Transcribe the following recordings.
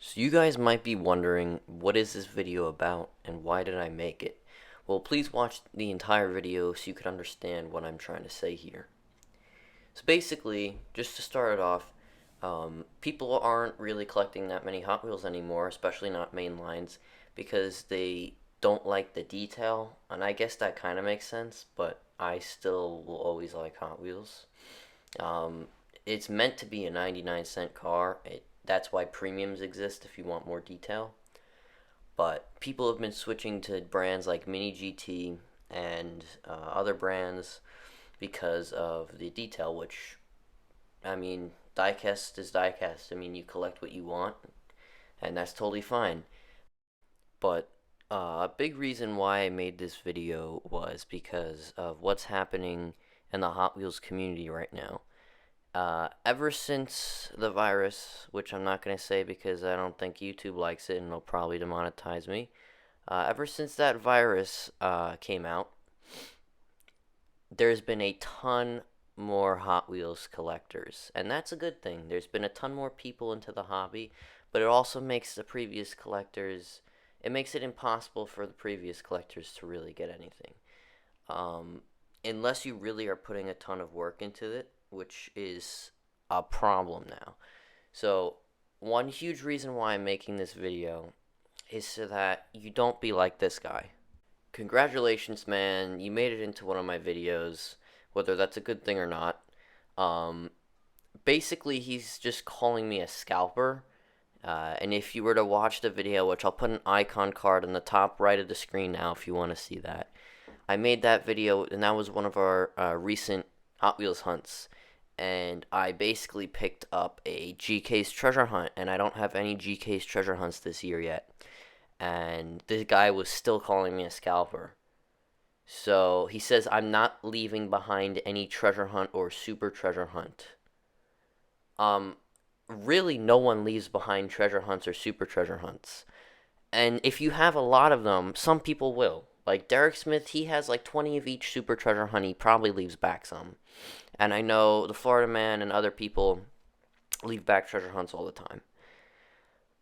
So you guys might be wondering, what is this video about and why did I make it? Well, please watch the entire video so you can understand what I'm trying to say here. So basically, just to start it off, people aren't really collecting that many Hot Wheels anymore, especially not main lines, because they don't like the detail, and I guess that kind of makes sense, but I still will always like Hot Wheels. Um, it's meant to be a 99-cent car. That's why premiums exist if you want more detail. But people have been switching to brands like Mini GT and other brands because of the detail, which, I mean, diecast is diecast. I mean, you collect what you want, and that's totally fine. But a big reason why I made this video was because of what's happening in the Hot Wheels community right now. Ever since the virus, which I'm not going to say because I don't think YouTube likes it and they'll probably demonetize me. Ever since that virus came out, there's been a ton more Hot Wheels collectors, and that's a good thing. There's been a ton more people into the hobby, but it also makes the previous collectors, it makes it impossible for the previous collectors to really get anything. Um, Unless you really are putting a ton of work into it, which is a problem now. So, one huge reason why I'm making this video is so that you don't be like this guy. Congratulations, man. You made it into one of my videos, whether that's a good thing or not. Um, Basically, he's just calling me a scalper. And if you were to watch the video, which I'll put an icon card in the top right of the screen now if you want to see that. I made that video, and that was one of our recent Hot Wheels hunts. And I basically picked up a GK's treasure hunt, and I don't have any GK's treasure hunts this year yet. And this guy was still calling me a scalper. So he says I'm not leaving behind any treasure hunt or super treasure hunt. Um, Really, no one leaves behind treasure hunts or super treasure hunts. And if you have a lot of them, some people will. Like Derek Smith, he has like 20 of each super treasure hunt. He probably leaves back some. And I know the Florida Man and other people leave back treasure hunts all the time.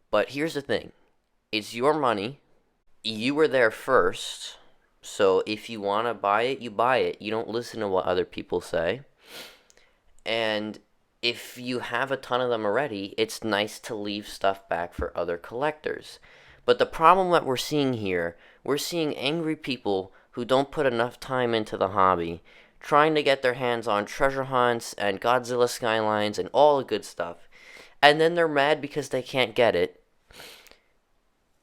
But here's the thing, it's your money. You were there first. So if you want to buy it, you buy it. You don't listen to what other people say. And if you have a ton of them already, it's nice to leave stuff back for other collectors. But the problem that we're seeing here, we're seeing angry people who don't put enough time into the hobby, trying to get their hands on treasure hunts and Godzilla Skylines and all the good stuff. And then they're mad because they can't get it.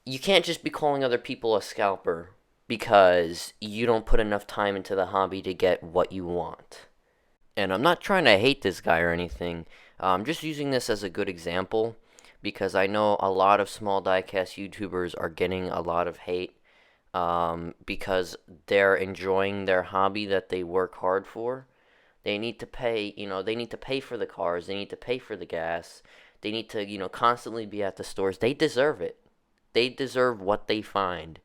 You can't just be calling other people a scalper because you don't put enough time into the hobby to get what you want. And I'm not trying to hate this guy or anything. I'm just using this as a good example because I know a lot of small diecast YouTubers are getting a lot of hate because they're enjoying their hobby that they work hard for. They need to pay, they need to pay for the cars, they need to pay for the gas, they need to, constantly be at the stores. They deserve it. They deserve what they find.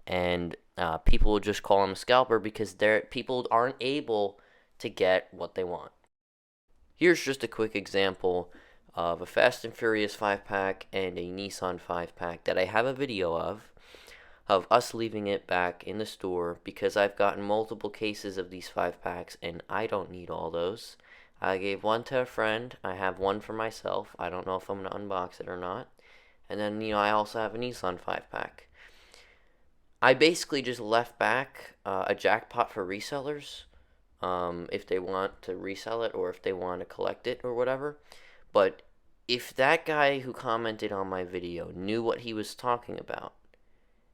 And people will just call them a scalper because people aren't able to get what they want. Here's just a quick example of a Fast and Furious 5-pack and a Nissan 5-pack that I have a video of us leaving it back in the store because I've gotten multiple cases of these 5-packs and I don't need all those. I gave one to a friend, I have one for myself. I don't know if I'm going to unbox it or not. And then, I also have a Nissan 5-pack. I basically just left back a jackpot for resellers, if they want to resell it or if they want to collect it or whatever. But if that guy who commented on my video knew what he was talking about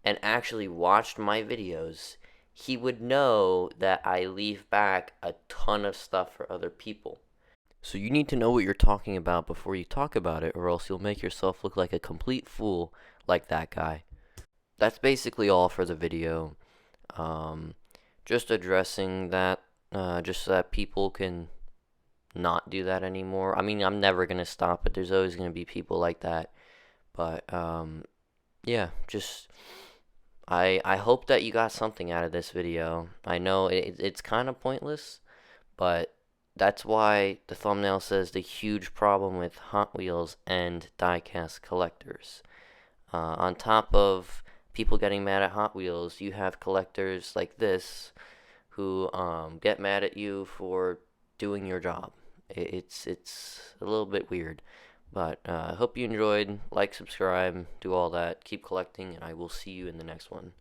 and actually watched my videos, he would know that I leave back a ton of stuff for other people. So you need to know what you're talking about before you talk about it, or else you'll make yourself look like a complete fool like that guy. That's basically all for the video. Um, just addressing that, just so that people can not do that anymore. I mean, I'm never gonna stop it. There's always gonna be people like that. But yeah, just I hope that you got something out of this video. I know it's kind of pointless, but That's why the thumbnail says the huge problem with Hot Wheels and diecast collectors. On top of people getting mad at Hot Wheels, you have collectors like this who get mad at you for doing your job. It's a little bit weird, but I hope you enjoyed. Like, subscribe, do all that. Keep collecting, and I will see you in the next one.